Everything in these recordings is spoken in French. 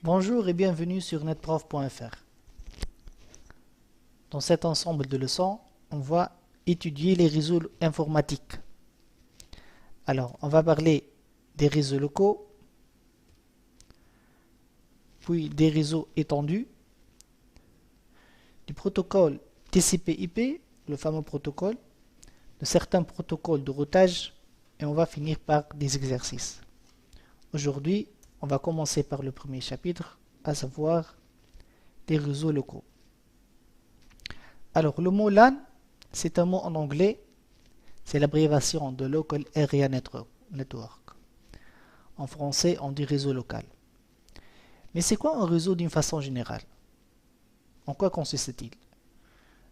Bonjour et bienvenue sur netprof.fr. Dans cet ensemble de leçons, on va étudier les réseaux informatiques. Alors, on va parler des réseaux locaux, puis des réseaux étendus, du protocole TCP/IP, le fameux protocole, de certains protocoles de routage, et on va finir par des exercices. Aujourd'hui, on va commencer par le premier chapitre, à savoir les réseaux locaux. Alors, le mot LAN, c'est un mot en anglais, c'est l'abréviation de Local Area Network. En français, on dit réseau local. Mais c'est quoi un réseau d'une façon générale? En quoi consiste-t-il?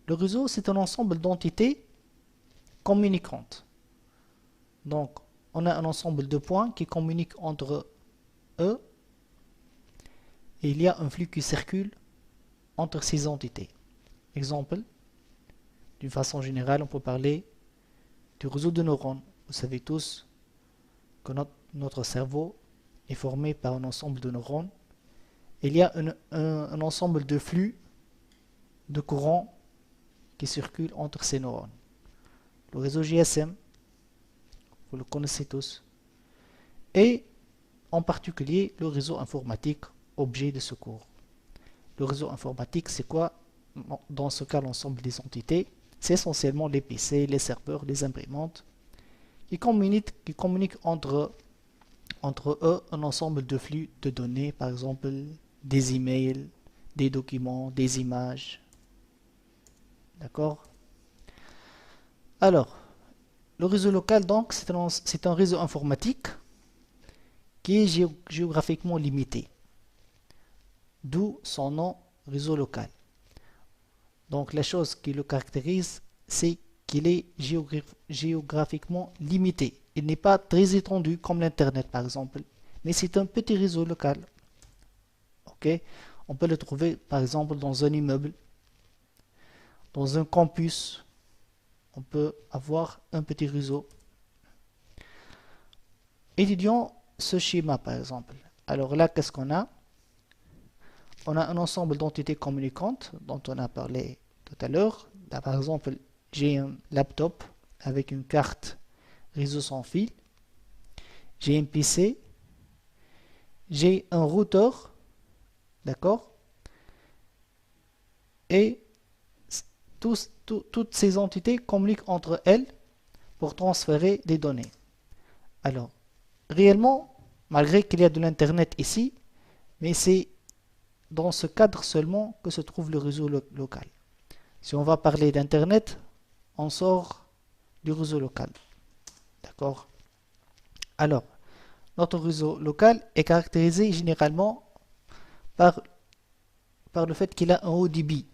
Le réseau, c'est un ensemble d'entités communicantes. Donc, on a un ensemble de points qui communiquent entre eux et il y a un flux qui circule entre ces entités. Exemple, d'une façon générale, on peut parler du réseau de neurones. Vous savez tous que notre cerveau est formé par un ensemble de neurones. Il y a un ensemble de flux de courants qui circulent entre ces neurones. Le réseau GSM, vous le connaissez tous, et en particulier le réseau informatique, objet de ce cours. Le réseau informatique, c'est quoi? Dans ce cas, l'ensemble des entités, c'est essentiellement les PC, les serveurs, les imprimantes, qui communiquent entre eux un ensemble de flux de données, par exemple des emails, des documents, des images. D'accord? Alors, le réseau local, donc, c'est un réseau informatique qui est géographiquement limité, d'où son nom réseau local. Donc, la chose qui le caractérise, c'est qu'il est géographiquement limité. Il n'est pas très étendu comme l'Internet, par exemple, mais c'est un petit réseau local. Ok? On peut le trouver, par exemple, dans un immeuble, dans un campus. On peut avoir un petit réseau. Étudions ce schéma, par exemple. Alors là, qu'est-ce qu'on a? On a un ensemble d'entités communicantes dont on a parlé tout à l'heure. Là, par exemple, j'ai un laptop avec une carte réseau sans fil. J'ai un PC. J'ai un routeur. D'accord? Et toutes ces entités communiquent entre elles pour transférer des données. Alors, réellement, malgré qu'il y a de l'Internet ici, mais c'est dans ce cadre seulement que se trouve le réseau local. Si on va parler d'Internet, on sort du réseau local. D'accord? Alors, notre réseau local est caractérisé généralement par le fait qu'il a un haut débit.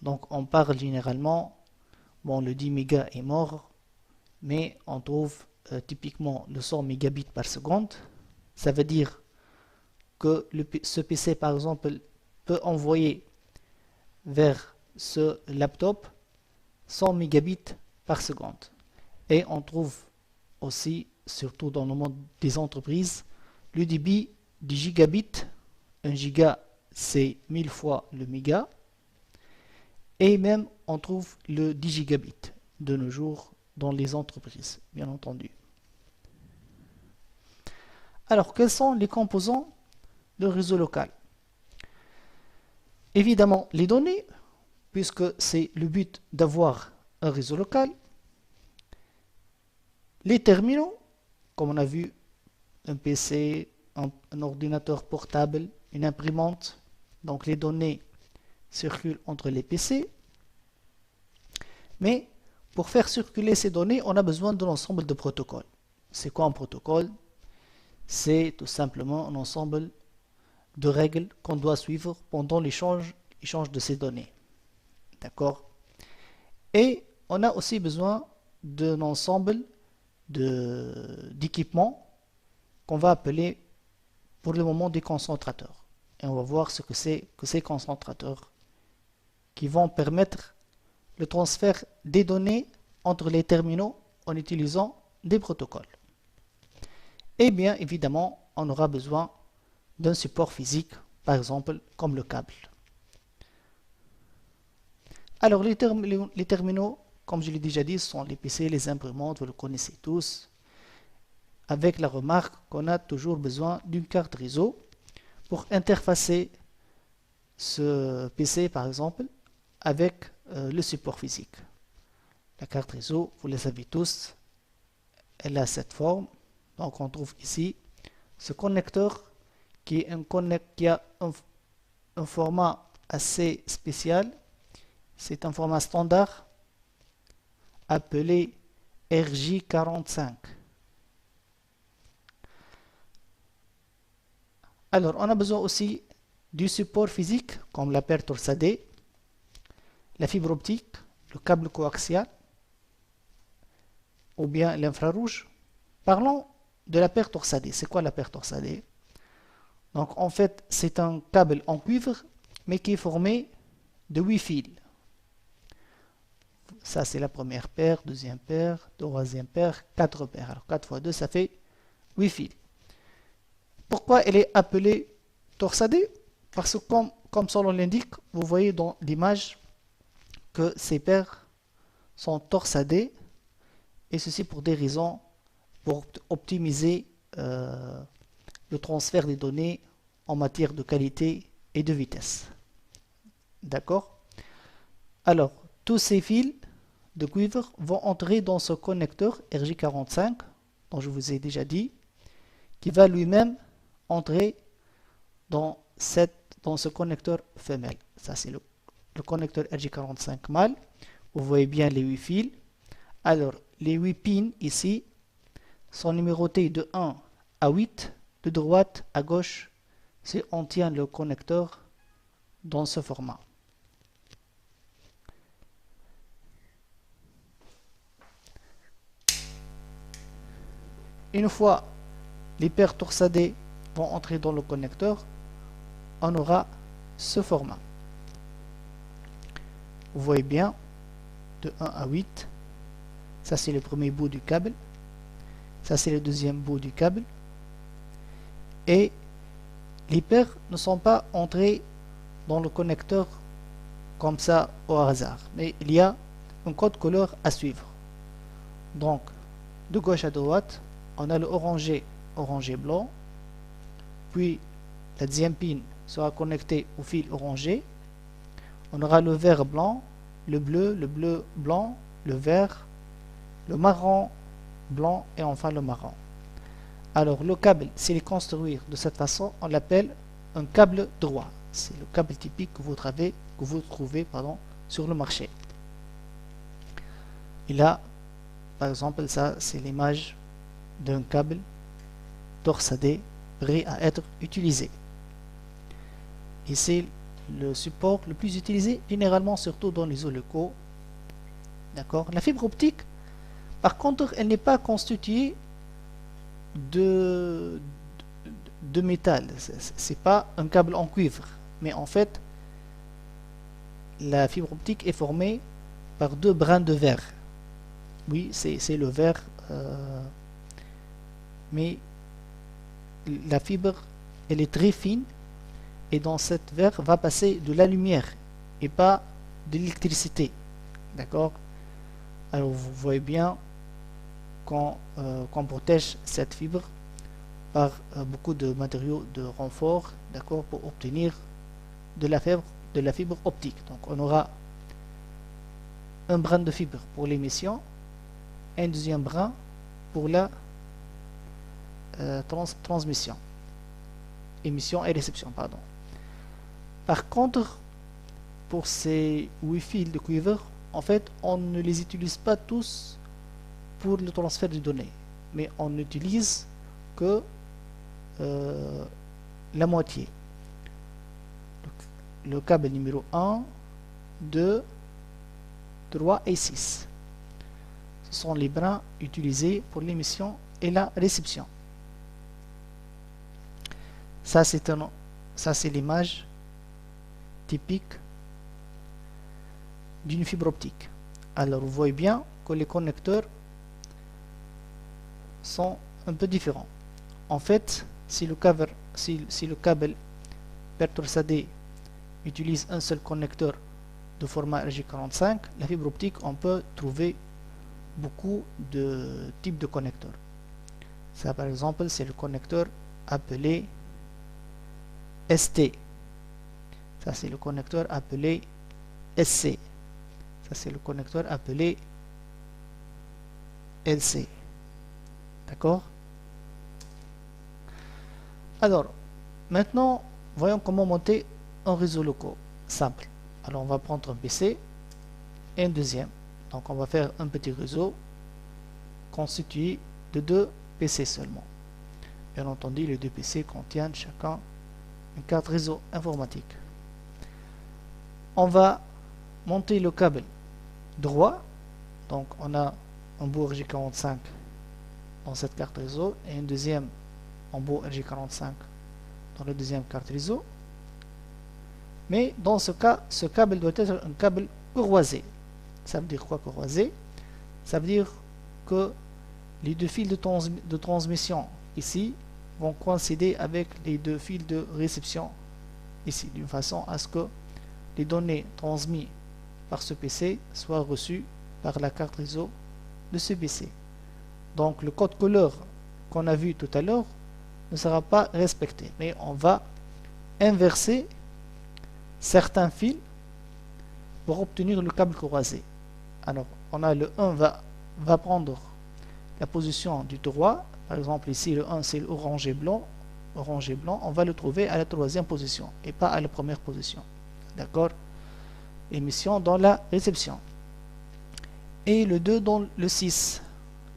Donc, on parle généralement, bon, le 10 mégas est mort, mais on trouve typiquement le 100 mégabits par seconde. Ça veut dire que ce PC, par exemple, peut envoyer vers ce laptop 100 mégabits par seconde. Et on trouve aussi, surtout dans le monde des entreprises, le débit du gigabit. Un giga, c'est 1000 fois le méga. Et même, on trouve le 10 gigabits de nos jours dans les entreprises, bien entendu. Alors, quels sont les composants de réseau local? Évidemment, les données, puisque c'est le but d'avoir un réseau local. Les terminaux, comme on a vu, un PC, un ordinateur portable, une imprimante. Donc les données circulent entre les PC. Mais pour faire circuler ces données, on a besoin d'un ensemble de protocoles. C'est quoi un protocole? C'est tout simplement un ensemble de règles qu'on doit suivre pendant l'échange de ces données. D'accord? Et on a aussi besoin d'un ensemble d'équipements qu'on va appeler pour le moment des concentrateurs. Et on va voir ce que c'est que ces concentrateurs qui vont permettre le transfert des données entre les terminaux en utilisant des protocoles. Et bien évidemment, on aura besoin d'un support physique, par exemple comme le câble. Alors les terminaux, comme je l'ai déjà dit, sont les PC, les imprimantes, vous le connaissez tous, avec la remarque qu'on a toujours besoin d'une carte réseau pour interfacer ce PC par exemple avec le support physique. La carte réseau, vous le savez tous, elle a cette forme. Donc on trouve ici ce connecteur qui a un format assez spécial. C'est un format standard appelé RJ45. Alors on a besoin aussi du support physique comme la paire torsadée, la fibre optique, le câble coaxial ou bien l'infrarouge. Parlons de la paire torsadée. C'est quoi la paire torsadée? Donc en fait c'est un câble en cuivre mais qui est formé de 8 fils. Ça c'est la première paire, deuxième paire, troisième paire, 4 paires. Alors 4 fois 2 ça fait 8 fils. Pourquoi elle est appelée torsadée? Parce que comme son nom l'indique, vous voyez dans l'image que ces paires sont torsadées et ceci pour des raisons pour optimiser le transfert des données en matière de qualité et de vitesse. D'accord? Alors, tous ces fils de cuivre vont entrer dans ce connecteur RJ45 dont je vous ai déjà dit, qui va lui-même entrer dans ce connecteur femelle. Ça c'est le connecteur RJ45 mâle. Vous voyez bien les 8 fils. Alors, les 8 pins ici sont numérotés de 1 à 8, de droite à gauche, si on tient le connecteur dans ce format. Une fois les paires torsadées vont entrer dans le connecteur, on aura ce format. Vous voyez bien, de 1 à 8, ça c'est le premier bout du câble, ça c'est le deuxième bout du câble, et les paires ne sont pas entrées dans le connecteur comme ça au hasard, mais il y a un code couleur à suivre. Donc, de gauche à droite, on a le orangé blanc, puis la deuxième pin sera connectée au fil orangé, on aura le vert blanc, le bleu blanc, le vert, le marron blanc et enfin le marron. Alors le câble, s'il est construit de cette façon, on l'appelle un câble droit. C'est le câble typique que vous trouvez sur le marché. Et là, par exemple, ça c'est l'image d'un câble torsadé prêt à être utilisé. Et c'est le support le plus utilisé généralement, surtout dans les eaux locaux. D'accord. La fibre optique, par contre, elle n'est pas constituée de métal. C'est pas un câble en cuivre, mais en fait, la fibre optique est formée par deux brins de verre. Oui, c'est le verre, mais la fibre, elle est très fine. Et dans cette verre va passer de la lumière et pas de l'électricité. D'accord? Alors vous voyez bien qu'on protège cette fibre par beaucoup de matériaux de renfort, d'accord, pour obtenir de la fibre optique. Donc on aura un brin de fibre pour l'émission, un deuxième brin pour la transmission, émission et réception, pardon. Par contre, pour ces 8 fils de cuivre, en fait, on ne les utilise pas tous pour le transfert de données, mais on n'utilise que la moitié. Donc, le câble numéro 1, 2, 3 et 6. Ce sont les brins utilisés pour l'émission et la réception. Ça, c'est l'image typique d'une fibre optique. Alors vous voyez bien que les connecteurs sont un peu différents. En fait, si le câble si le câble per-torsadé utilise un seul connecteur de format RJ45, la fibre optique, on peut trouver beaucoup de types de connecteurs. Ça, par exemple, c'est le connecteur appelé ST. Ça, c'est le connecteur appelé SC. Ça, c'est le connecteur appelé LC. D'accord? Alors, maintenant, voyons comment monter un réseau local simple. Alors, on va prendre un PC et un deuxième. Donc, on va faire un petit réseau constitué de 2 PC seulement. Bien entendu, les 2 PC contiennent chacun une carte réseau informatique. On va monter le câble droit. Donc, on a un bout RJ45 dans cette carte réseau et un deuxième en bout RJ45 dans la deuxième carte réseau. Mais dans ce cas, ce câble doit être un câble croisé. Ça veut dire quoi, croisé? Ça veut dire que les 2 fils de transmission ici vont coïncider avec les 2 fils de réception ici, d'une façon à ce que les données transmises par ce PC soient reçues par la carte réseau de ce PC. Donc le code couleur qu'on a vu tout à l'heure ne sera pas respecté, mais on va inverser certains fils pour obtenir le câble croisé. Alors on a le 1 va prendre la position du droit. Par exemple ici le 1 c'est l'orange et blanc. Orange et blanc, on va le trouver à la 3e position et pas à la première position. D'accord? Émission dans la réception. Et le 2 dans le 6.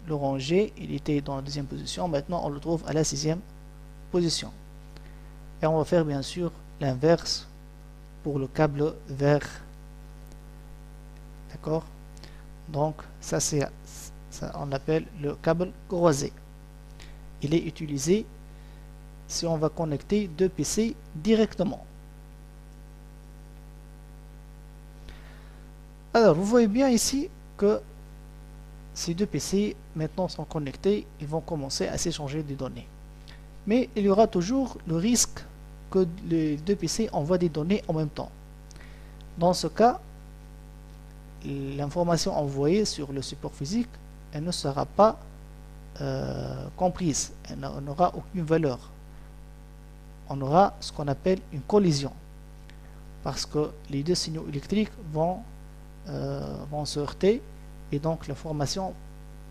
L'oranger, il était dans la 2e position. Maintenant, on le trouve à la 6e position. Et on va faire bien sûr l'inverse pour le câble vert. D'accord? Donc, ça on appelle le câble croisé. Il est utilisé si on va connecter 2 PC directement. Alors, vous voyez bien ici que ces 2 PC maintenant sont connectés, ils vont commencer à s'échanger des données. Mais il y aura toujours le risque que les 2 PC envoient des données en même temps. Dans ce cas, l'information envoyée sur le support physique, elle ne sera pas comprise, elle n'aura aucune valeur. On aura ce qu'on appelle une collision, parce que les 2 signaux électriques vont se heurter et donc l'information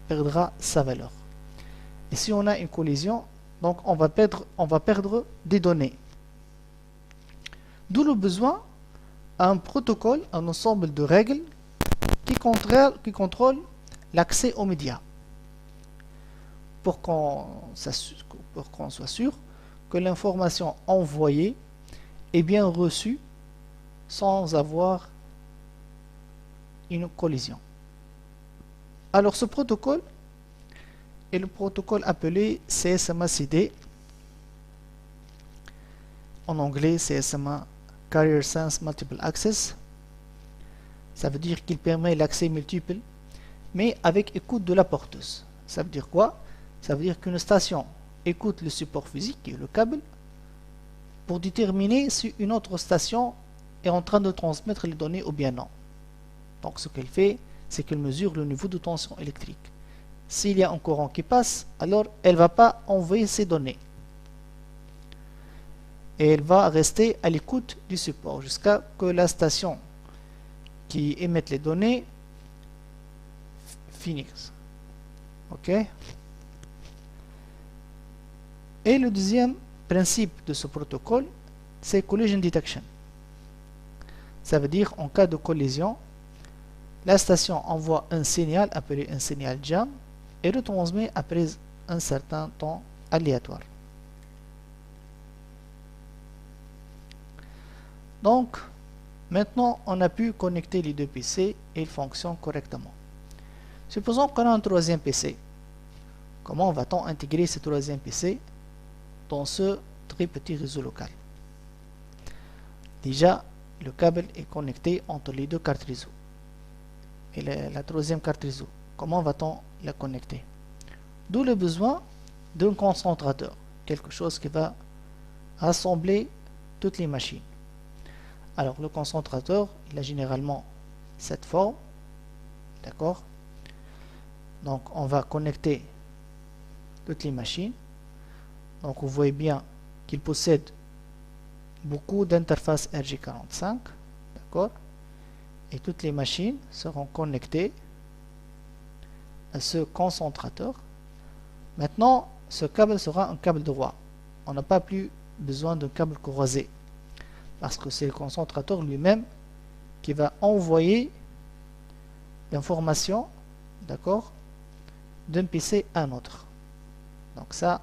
perdra sa valeur. Et si on a une collision, donc on va perdre des données. D'où le besoin d'un protocole, un ensemble de règles qui contrôle l'accès aux médias, pour qu'on soit sûr que l'information envoyée est bien reçue sans avoir une collision. Alors ce protocole est le protocole appelé CSMA-CD, en anglais CSMA Carrier Sense Multiple Access. Ça veut dire qu'il permet l'accès multiple, mais avec écoute de la porteuse. Ça veut dire quoi? Ça veut dire qu'une station écoute le support physique, qui est le câble, pour déterminer si une autre station est en train de transmettre les données ou bien non. Donc ce qu'elle fait, c'est qu'elle mesure le niveau de tension électrique. S'il y a un courant qui passe, alors elle ne va pas envoyer ces données. Et elle va rester à l'écoute du support jusqu'à ce que la station qui émet les données finisse. OK? Et le deuxième principe de ce protocole, c'est collision detection. Ça veut dire en cas de collision, la station envoie un signal appelé un signal jam et retransmet après un certain temps aléatoire. Donc, maintenant, on a pu connecter les 2 PC et ils fonctionnent correctement. Supposons qu'on a un 3e PC. Comment va-t-on intégrer ce 3e PC dans ce très petit réseau local? Déjà, le câble est connecté entre les 2 cartes réseau. Et la 3e carte réseau, comment va-t-on la connecter? D'où le besoin d'un concentrateur, quelque chose qui va rassembler toutes les machines. Alors le concentrateur, il a généralement cette forme, d'accord? Donc on va connecter toutes les machines. Donc vous voyez bien qu'il possède beaucoup d'interfaces RJ45, d'accord? Et toutes les machines seront connectées à ce concentrateur. Maintenant, ce câble sera un câble droit. On n'a pas plus besoin d'un câble croisé parce que c'est le concentrateur lui-même qui va envoyer l'information, d'accord, d'un PC à un autre. Donc ça,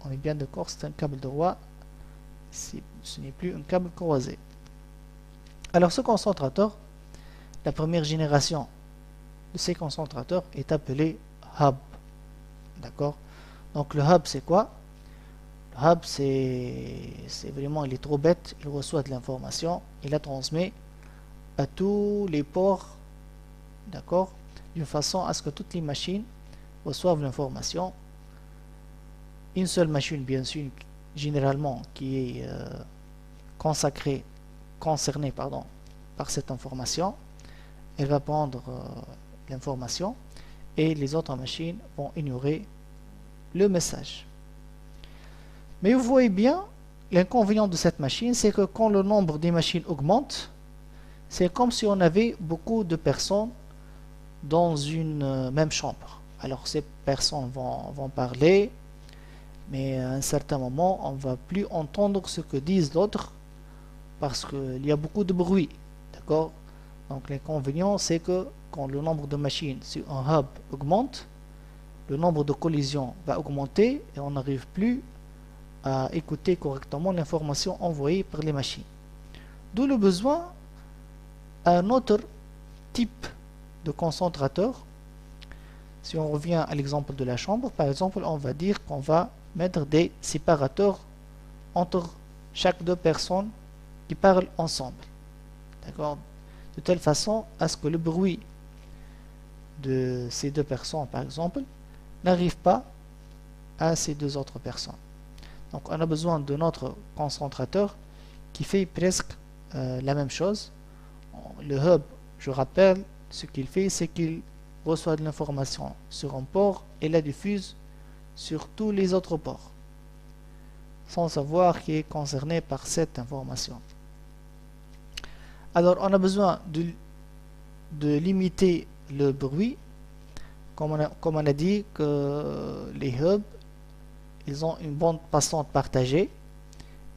on est bien d'accord, c'est un câble droit, ce n'est plus un câble croisé. Alors ce concentrateur, la première génération de ces concentrateurs est appelée hub. D'accord? Donc le hub c'est quoi? Le hub c'est vraiment, il est trop bête, il reçoit de l'information, il la transmet à tous les ports, d'accord? D'une façon à ce que toutes les machines reçoivent l'information. Une seule machine bien sûr, généralement qui est concernée par cette information, elle va prendre l'information et les autres machines vont ignorer le message. Mais vous voyez bien, l'inconvénient de cette machine, c'est que quand le nombre des machines augmente, c'est comme si on avait beaucoup de personnes dans une même chambre. Alors ces personnes vont parler, mais à un certain moment, on ne va plus entendre ce que disent l'autre parce qu'il y a beaucoup de bruit. D'accord? Donc l'inconvénient, c'est que quand le nombre de machines sur un hub augmente, le nombre de collisions va augmenter et on n'arrive plus à écouter correctement l'information envoyée par les machines. D'où le besoin d'un autre type de concentrateur. Si on revient à l'exemple de la chambre, par exemple, on va dire qu'on va mettre des séparateurs entre chaque deux personnes qui parlent ensemble. D'accord? De telle façon à ce que le bruit de ces deux personnes, par exemple, n'arrive pas à ces deux autres personnes. Donc on a besoin de notre concentrateur qui fait presque la même chose. Le hub, je rappelle, ce qu'il fait, c'est qu'il reçoit de l'information sur un port et la diffuse sur tous les autres ports, sans savoir qui est concerné par cette information. Alors on a besoin de limiter le bruit, comme on a dit que les hubs, ils ont une bande passante partagée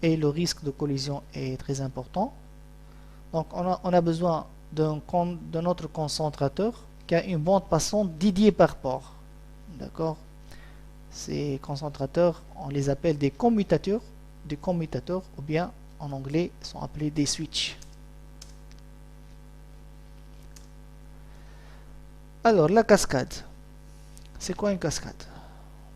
et le risque de collision est très important. Donc on a besoin d'un autre concentrateur qui a une bande passante dédiée par port. D'accord? Ces concentrateurs, on les appelle des commutateurs, ou bien en anglais sont appelés des switches. Alors la cascade, c'est quoi une cascade?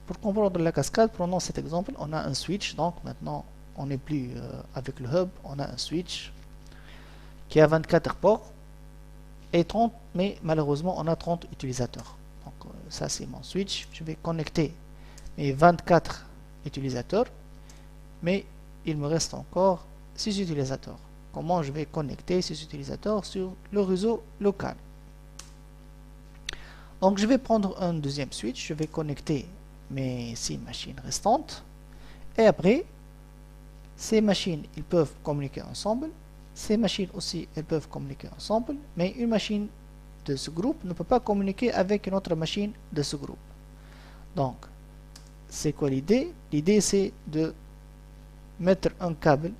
Pour comprendre la cascade, prenons cet exemple, on a un switch, donc maintenant on n'est plus avec le hub, on a un switch qui a 24 ports et 30, mais malheureusement on a 30 utilisateurs. Donc ça c'est mon switch, je vais connecter mes 24 utilisateurs, mais il me reste encore 6 utilisateurs. Comment je vais connecter ces utilisateurs sur le réseau local? Donc je vais prendre un deuxième switch, je vais connecter mes 6 machines restantes et après ces machines ils peuvent communiquer ensemble, ces machines aussi elles peuvent communiquer ensemble, mais une machine de ce groupe ne peut pas communiquer avec une autre machine de ce groupe. Donc c'est quoi l'idée? L'idée c'est de mettre un câble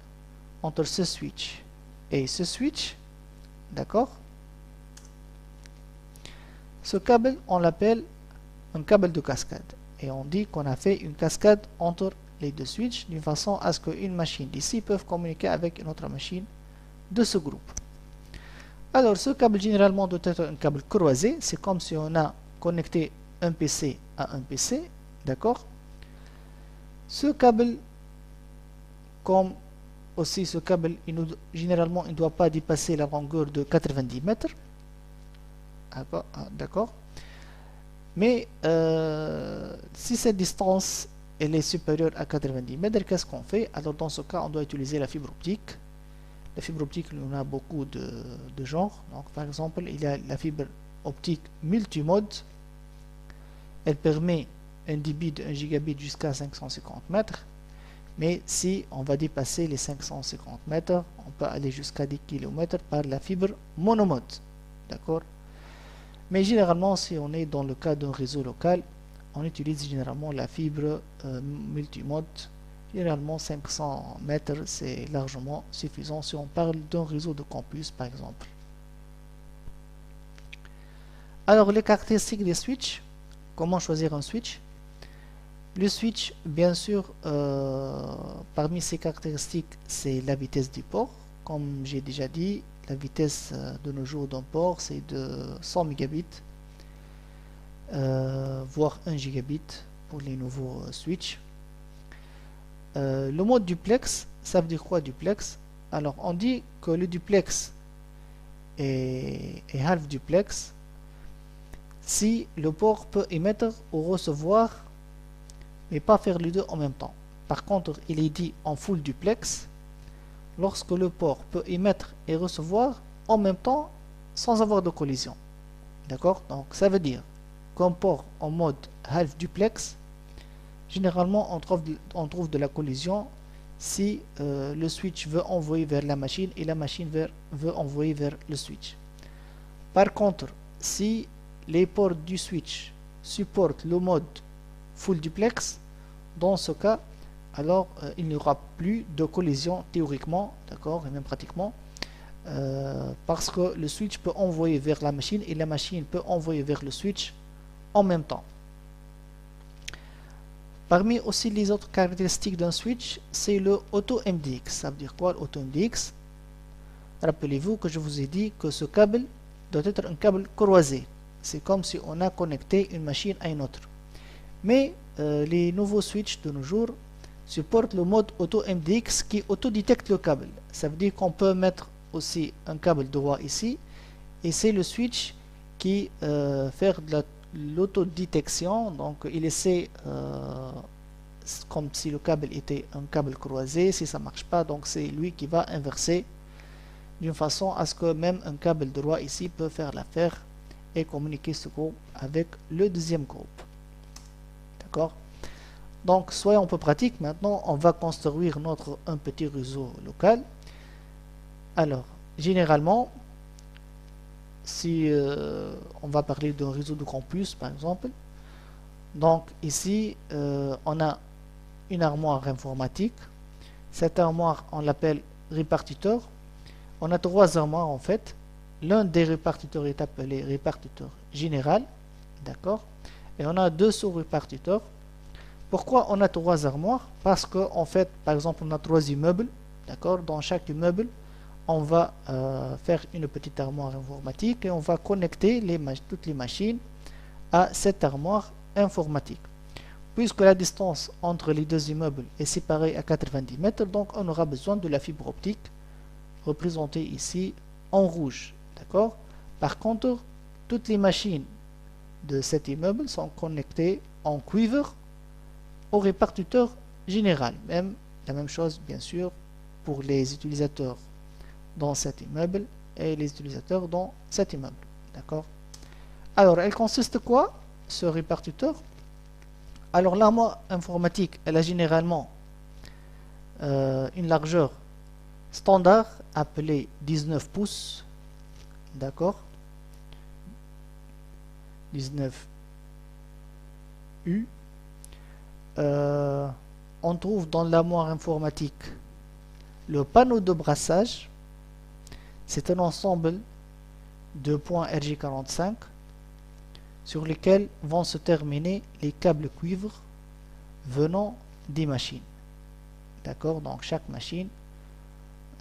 entre ce switch et ce switch, d'accord? Ce câble on l'appelle un câble de cascade et on dit qu'on a fait une cascade entre les deux switches d'une façon à ce qu'une machine d'ici peut communiquer avec une autre machine de ce groupe. Alors ce câble généralement doit être un câble croisé, c'est comme si on a connecté un PC à un PC, d'accord? Ce câble, comme aussi ce câble, généralement il ne doit pas dépasser la longueur de 90 mètres, d'accord? Mais si cette distance elle est supérieure à 90 mètres, qu'est-ce qu'on fait? Alors dans ce cas, on doit utiliser la fibre optique. La fibre optique, il y en a beaucoup de genres. Donc par exemple, il y a la fibre optique multimode. Elle permet un débit de 1 gigabit jusqu'à 550 mètres. Mais si on va dépasser les 550 mètres, on peut aller jusqu'à 10 km par la fibre monomode. D'accord? Mais généralement, si on est dans le cas d'un réseau local, on utilise généralement la fibre multimode. Généralement 500 mètres, c'est largement suffisant si on parle d'un réseau de campus par exemple. Alors les caractéristiques des switches. Comment choisir un switch? Le switch, bien sûr, parmi ses caractéristiques, c'est la vitesse du port. Comme j'ai déjà dit, la vitesse de nos jours d'un port, c'est de 100 mégabits, voire 1 gigabit pour les nouveaux switches. Le mode duplex, ça veut dire quoi duplex? Alors, on dit que le duplex est half duplex si le port peut émettre ou recevoir mais pas faire les deux en même temps. Par contre, il est dit en full duplex lorsque le port peut émettre et recevoir en même temps sans avoir de collision. D'accord? Donc ça veut dire qu'un port en mode half duplex, généralement on trouve de la collision si le switch veut envoyer vers la machine et la machine veut envoyer vers le switch. Par contre, si les ports du switch supportent le mode full duplex, dans ce cas, alors il n'y aura plus de collision théoriquement, d'accord, et même pratiquement, parce que le switch peut envoyer vers la machine et la machine peut envoyer vers le switch en même temps. Parmi aussi les autres caractéristiques d'un switch, c'est le auto-MDX. Ça veut dire quoi l'auto-MDX? Rappelez-vous que je vous ai dit que ce câble doit être un câble croisé. C'est comme si on a connecté une machine à une autre. Mais les nouveaux switches de nos jours supportent le mode auto-MDX qui autodétecte le câble. Ça veut dire qu'on peut mettre aussi un câble droit ici et c'est le switch qui fait de l'autodétection. Donc il essaie comme si le câble était un câble croisé. Si ça ne marche pas, donc c'est lui qui va inverser d'une façon à ce que même un câble droit ici peut faire l'affaire et communiquer ce groupe avec le deuxième groupe. D'accord? Donc soyons un peu pratiques. Maintenant on va construire un petit réseau local. Alors généralement si on va parler d'un réseau de campus par exemple, donc ici on a une armoire informatique. Cette armoire on l'appelle répartiteur. On a trois armoires en fait. L'un des répartiteurs est appelé répartiteur général, d'accord, et on a deux sous-répartiteurs. Pourquoi on a trois armoires? Parce que en fait, par exemple, on a trois immeubles, d'accord. Dans chaque immeuble, on va faire une petite armoire informatique et on va connecter toutes les machines à cette armoire informatique. Puisque la distance entre les deux immeubles est séparée à 90 mètres, donc on aura besoin de la fibre optique représentée ici en rouge. D'accord? Par contre, toutes les machines de cet immeuble sont connectées en cuivre au répartiteur général. Même la même chose, bien sûr, pour les utilisateurs dans cet immeuble et les utilisateurs dans cet immeuble. D'accord? Alors, elle consiste quoi, ce répartiteur? Alors, l'armoire informatique, elle a généralement une largeur standard appelée 19 pouces. D'accord, 19 U. On trouve dans l'armoire informatique le panneau de brassage. C'est un ensemble de points RJ45 sur lesquels vont se terminer les câbles cuivre venant des machines. D'accord, donc chaque machine,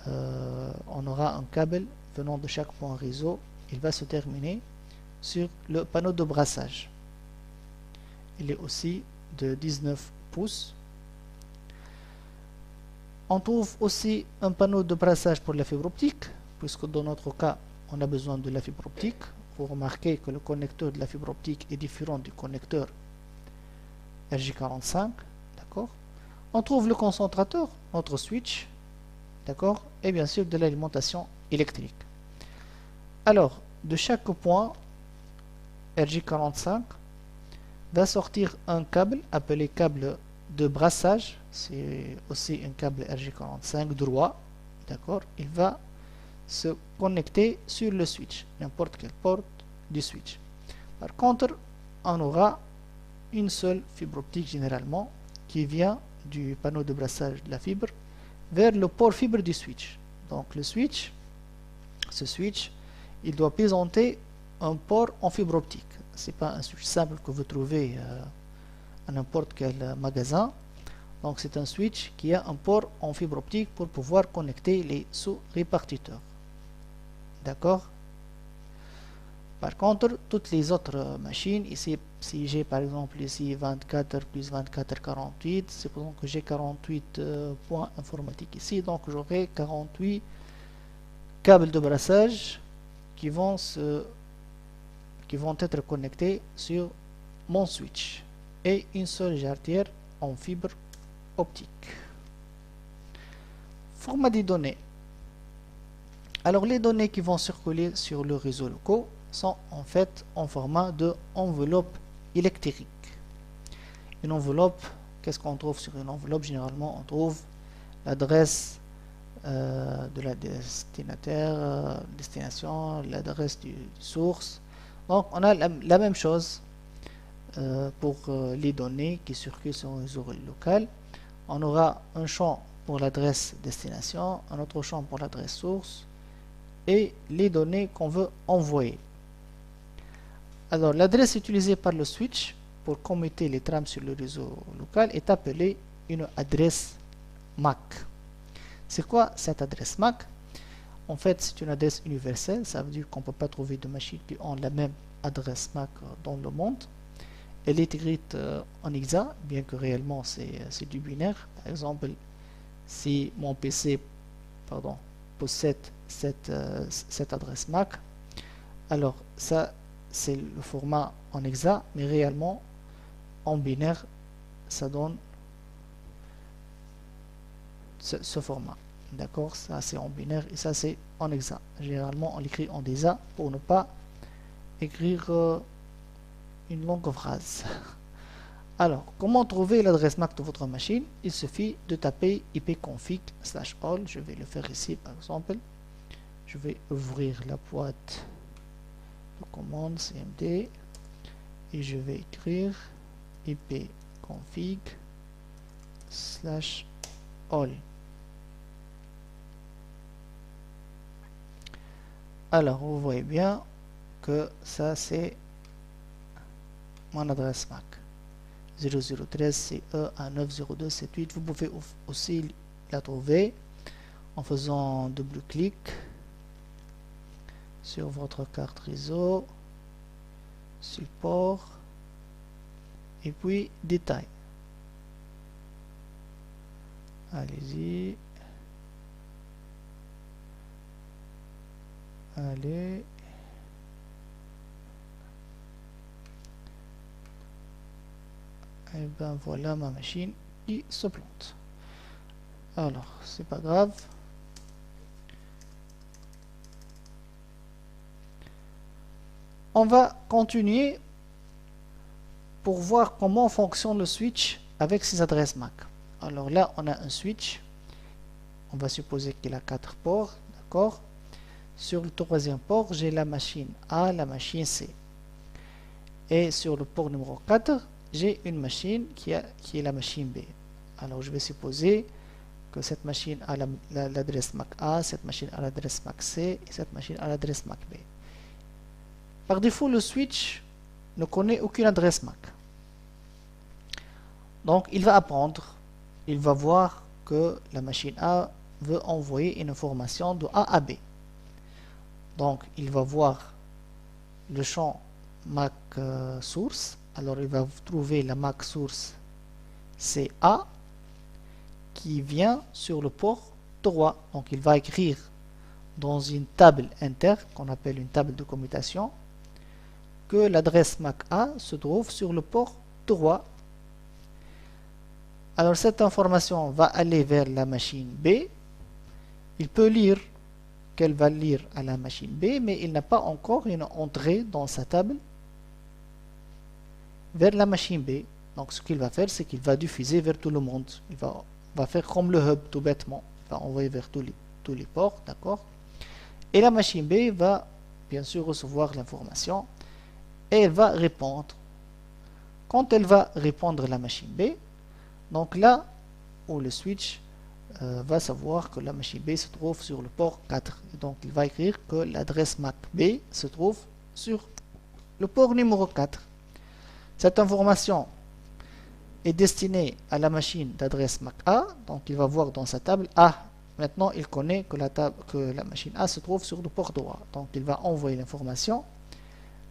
on aura un câble venant de chaque point réseau, il va se terminer sur le panneau de brassage. Il est aussi de 19 pouces. On trouve aussi un panneau de brassage pour la fibre optique, puisque dans notre cas, on a besoin de la fibre optique. Vous remarquez que le connecteur de la fibre optique est différent du connecteur RJ45. On trouve le concentrateur, notre switch, d'accord, et bien sûr de l'alimentation électrique. Alors, de chaque point RJ45 va sortir un câble appelé câble de brassage. C'est aussi un câble RJ45 droit, d'accord. Il va se connecter sur le switch, n'importe quelle porte du switch. Par contre, on aura une seule fibre optique généralement qui vient du panneau de brassage de la fibre vers le port fibre du switch. Donc le switch, ce switch, il doit présenter un port en fibre optique. C'est pas un switch simple que vous trouvez à n'importe quel magasin. Donc c'est un switch qui a un port en fibre optique pour pouvoir connecter les sous-répartiteurs. D'accord? Par contre, toutes les autres machines, ici, si j'ai par exemple ici 24 plus 24, 48, c'est pour ça que j'ai 48 points informatiques ici, donc j'aurai 48 câbles de brassage qui vont être connectés sur mon switch et une seule jarretière en fibre optique. Format des données. Alors les données qui vont circuler sur le réseau local sont en fait en format de enveloppe électrique. Une enveloppe, qu'est-ce qu'on trouve sur une enveloppe? Généralement, on trouve l'adresse de la destination, l'adresse du source. Donc, on a la même chose pour les données qui circulent sur un réseau local. On aura un champ pour l'adresse destination, un autre champ pour l'adresse source et les données qu'on veut envoyer. Alors, l'adresse utilisée par le switch pour commuter les trames sur le réseau local est appelée une adresse MAC. C'est quoi cette adresse MAC? En fait, c'est une adresse universelle. Ça veut dire qu'on ne peut pas trouver de machines qui ont la même adresse MAC dans le monde. Elle est écrite en hexa, bien que réellement c'est du binaire. Par exemple, si mon PC possède cette adresse MAC, alors ça c'est le format en hexa, mais réellement en binaire ça donne ce format. D'accord, ça c'est en binaire et ça c'est en hexa. Généralement on l'écrit en hexa pour ne pas écrire une longue phrase. Alors, comment trouver l'adresse MAC de votre machine? Il suffit de taper ipconfig/all. Je vais le faire ici par exemple. Je vais ouvrir la boîte de commande cmd et je vais écrire ipconfig/all. Alors, vous voyez bien que ça c'est mon adresse MAC 0013 CE 190278. Vous pouvez aussi la trouver en faisant double clic sur votre carte réseau, support et puis détail. Allez-y. Allez. Et ben voilà ma machine qui se plante. Alors, c'est pas grave. On va continuer pour voir comment fonctionne le switch avec ses adresses MAC. Alors là, on a un switch. On va supposer qu'il a 4 ports, d'accord? Sur le troisième port, j'ai la machine A, la machine C. Et sur le port numéro 4, j'ai une machine qui est la machine B. Alors je vais supposer que cette machine a l'adresse MAC A, cette machine a l'adresse MAC C et cette machine a l'adresse MAC B. Par défaut, le switch ne connaît aucune adresse MAC. Donc il va apprendre, il va voir que la machine A veut envoyer une information de A à B. Donc il va voir le champ MAC source. Alors il va trouver la MAC source CA qui vient sur le port 3. Donc il va écrire dans une table inter qu'on appelle une table de commutation que l'adresse MAC A se trouve sur le port 3. Alors cette information va aller vers la machine B. Il peut lire qu'elle va lire à la machine B, mais il n'a pas encore une entrée dans sa table vers la machine B. Donc ce qu'il va faire, c'est qu'il va diffuser vers tout le monde. Il va faire comme le hub tout bêtement. Il va envoyer vers tous les ports, d'accord? Et la machine B va bien sûr recevoir l'information et elle va répondre. Quand elle va répondre à la machine B, donc là où le switch va savoir que la machine B se trouve sur le port 4. Et donc il va écrire que l'adresse MAC B se trouve sur le port numéro 4. Cette information est destinée à la machine d'adresse MAC A. Donc il va voir dans sa table A. Maintenant il connaît que la machine A se trouve sur le port droit. Donc il va envoyer l'information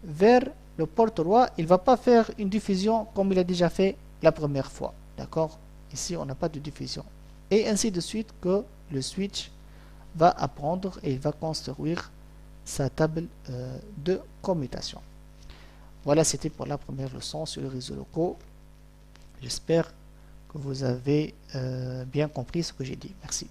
vers le port droit. Il ne va pas faire une diffusion comme il a déjà fait la première fois. D'accord? Ici on n'a pas de diffusion. Et ainsi de suite que le switch va apprendre et il va construire sa table de commutation. Voilà, c'était pour la première leçon sur les réseaux locaux. J'espère que vous avez bien compris ce que j'ai dit. Merci.